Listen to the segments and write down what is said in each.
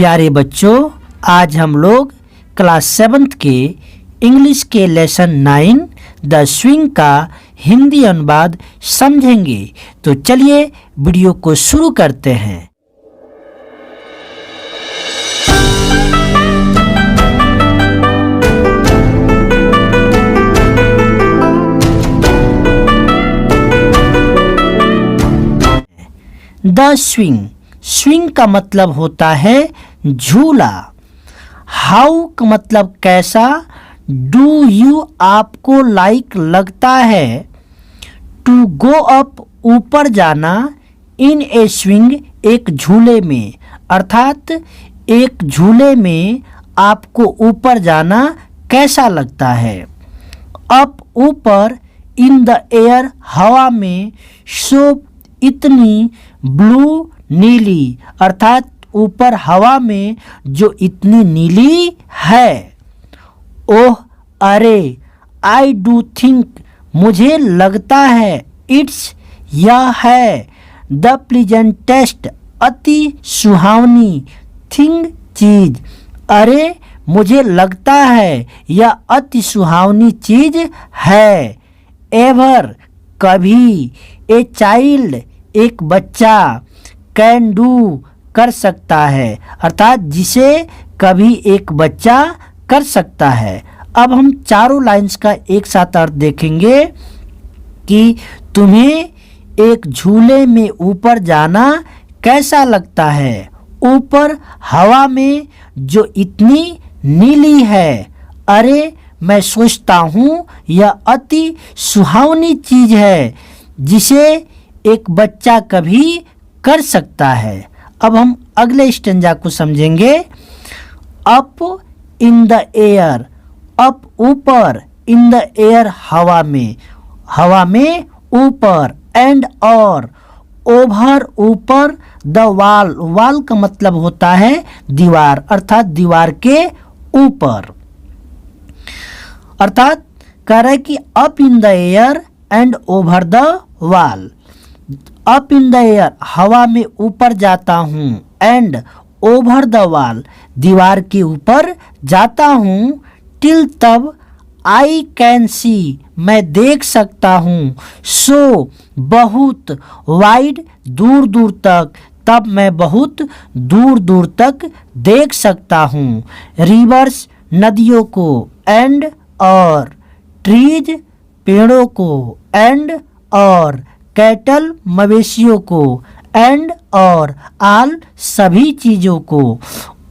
प्यारे बच्चों, आज हम लोग क्लास 7th के इंग्लिश के लेसन 9 द स्विंग का हिंदी अनुवाद समझेंगे। तो चलिए वीडियो को शुरू करते हैं। द स्विंग, स्विंग का मतलब होता है झूला। हाउ का मतलब कैसा। डू यू आपको लाइक लगता है। टू गो अप ऊपर जाना। इन ए स्विंग एक झूले में, अर्थात एक झूले में आपको ऊपर जाना कैसा लगता है। अप ऊपर, इन द एयर हवा में, सो इतनी, ब्लू नीली, अर्थात ऊपर हवा में जो इतनी नीली है। ओह अरे, आई डू थिंक मुझे लगता है, इट्स यह है, द प्लीजेंटेस्ट अति सुहावनी, थिंग चीज, अरे मुझे लगता है यह अति सुहावनी चीज है। एवर कभी, ए चाइल्ड एक बच्चा, कैन डू कर सकता है, अर्थात जिसे कभी एक बच्चा कर सकता है। अब हम चारों लाइंस का एक साथ अर्थ देखेंगे कि तुम्हें एक झूले में ऊपर जाना कैसा लगता है। ऊपर हवा में जो इतनी नीली है, अरे मैं सोचता हूँ यह अति सुहावनी चीज है जिसे एक बच्चा कभी कर सकता है। अब हम अगले स्टेंजा को समझेंगे। Up in the air, up ऊपर, इन द एयर हवा में, हवा में ऊपर, एंड और, ओवर ऊपर, द वॉल, वॉल का मतलब होता है दीवार, अर्थात दीवार के ऊपर। अर्थात कह रहे कि up in the air and over the wall. Up in the air हवा में ऊपर जाता हूँ, एंड ओवर द वॉल दीवार के ऊपर जाता हूँ, टिल तब, आई कैन सी मैं देख सकता हूँ, सो बहुत, वाइड दूर दूर तक तब मैं बहुत दूर दूर तक देख सकता हूँ। रिवर्स नदियों को, एंड और, ट्रीज पेड़ों को, एंड और, कैटल मवेशियों को, एंड और, आल सभी चीज़ों को,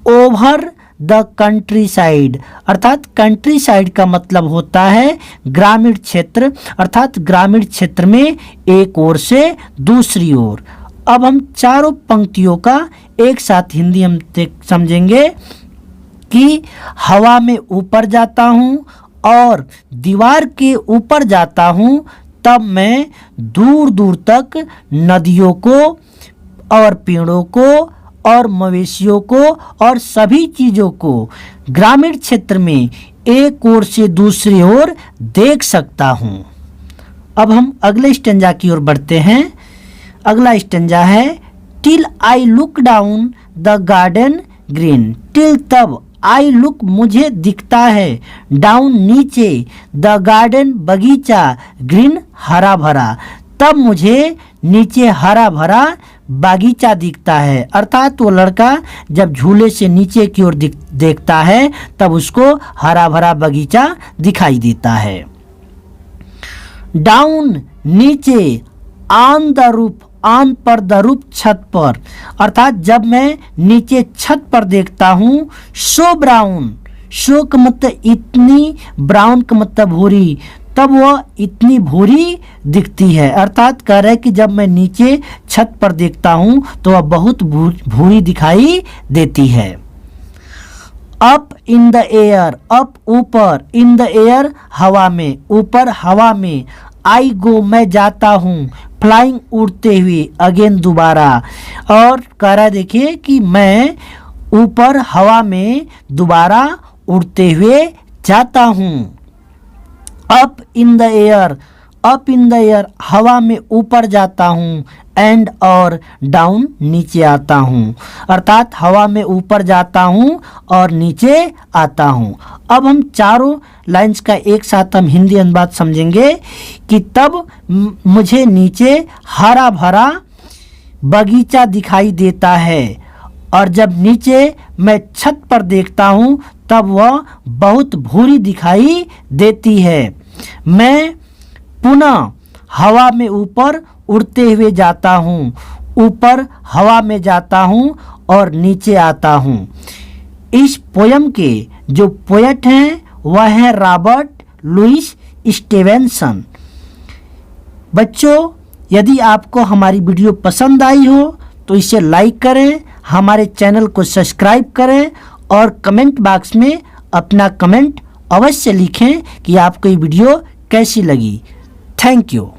ओवर द कंट्री साइड, अर्थात कंट्री साइड का मतलब होता है ग्रामीण क्षेत्र, अर्थात ग्रामीण क्षेत्र में एक ओर से दूसरी ओर। अब हम चारों पंक्तियों का एक साथ हिंदी हम समझेंगे कि हवा में ऊपर जाता हूँ और दीवार के ऊपर जाता हूँ, तब मैं दूर दूर तक नदियों को और पेड़ों को और मवेशियों को और सभी चीज़ों को ग्रामीण क्षेत्र में एक ओर से दूसरी ओर देख सकता हूँ। अब हम अगले स्टेंजा की ओर बढ़ते हैं। अगला स्टेंजा है, till I look down the garden green, till तब, आई लुक मुझे दिखता है, डाउन नीचे, द गार्डन बगीचा, ग्रीन हरा भरा, तब मुझे नीचे हरा भरा बागीचा दिखता है। अर्थात वो लड़का जब झूले से नीचे की ओर देखता है तब उसको हरा भरा बगीचा दिखाई देता है। डाउन नीचे, ऑन द रूफ, ऑन पर, द रूफ छत पर, अर्थात जब मैं नीचे छत पर देखता हूँ, सो ब्राउन, सो का मतलब इतनी, ब्राउन का मतलब भूरी, तब वह इतनी भूरी दिखती है। अर्थात कह रहे कि जब मैं नीचे छत पर देखता हूँ तो वह बहुत भूरी दिखाई देती है। Up in the air, up ऊपर, इन द एयर हवा में, ऊपर हवा में, आई गो मैं जाता हूँ, फ्लाइंग उड़ते हुए, अगेन दोबारा, और कह रहा देखिए कि मैं ऊपर हवा में दोबारा उड़ते हुए जाता हूँ। Up in the air, up in the air हवा में ऊपर जाता हूँ, एंड और डाउन नीचे आता हूँ, अर्थात हवा में ऊपर जाता हूँ और नीचे आता हूँ। अब हम चारों लाइंस का एक साथ हम हिंदी अनुवाद समझेंगे कि तब मुझे नीचे हरा भरा बगीचा दिखाई देता है, और जब नीचे मैं छत पर देखता हूँ तब वह बहुत भूरी दिखाई देती है। मैं पुनः हवा में ऊपर उड़ते हुए जाता हूँ, ऊपर हवा में जाता हूँ और नीचे आता हूँ। इस पोयम के जो पोएट हैं वह है रॉबर्ट लुइस स्टीवेंसन। बच्चों, यदि आपको हमारी वीडियो पसंद आई हो तो इसे लाइक करें, हमारे चैनल को सब्सक्राइब करें और कमेंट बॉक्स में अपना कमेंट अवश्य लिखें कि आपको ये वीडियो कैसी लगी। Thank you.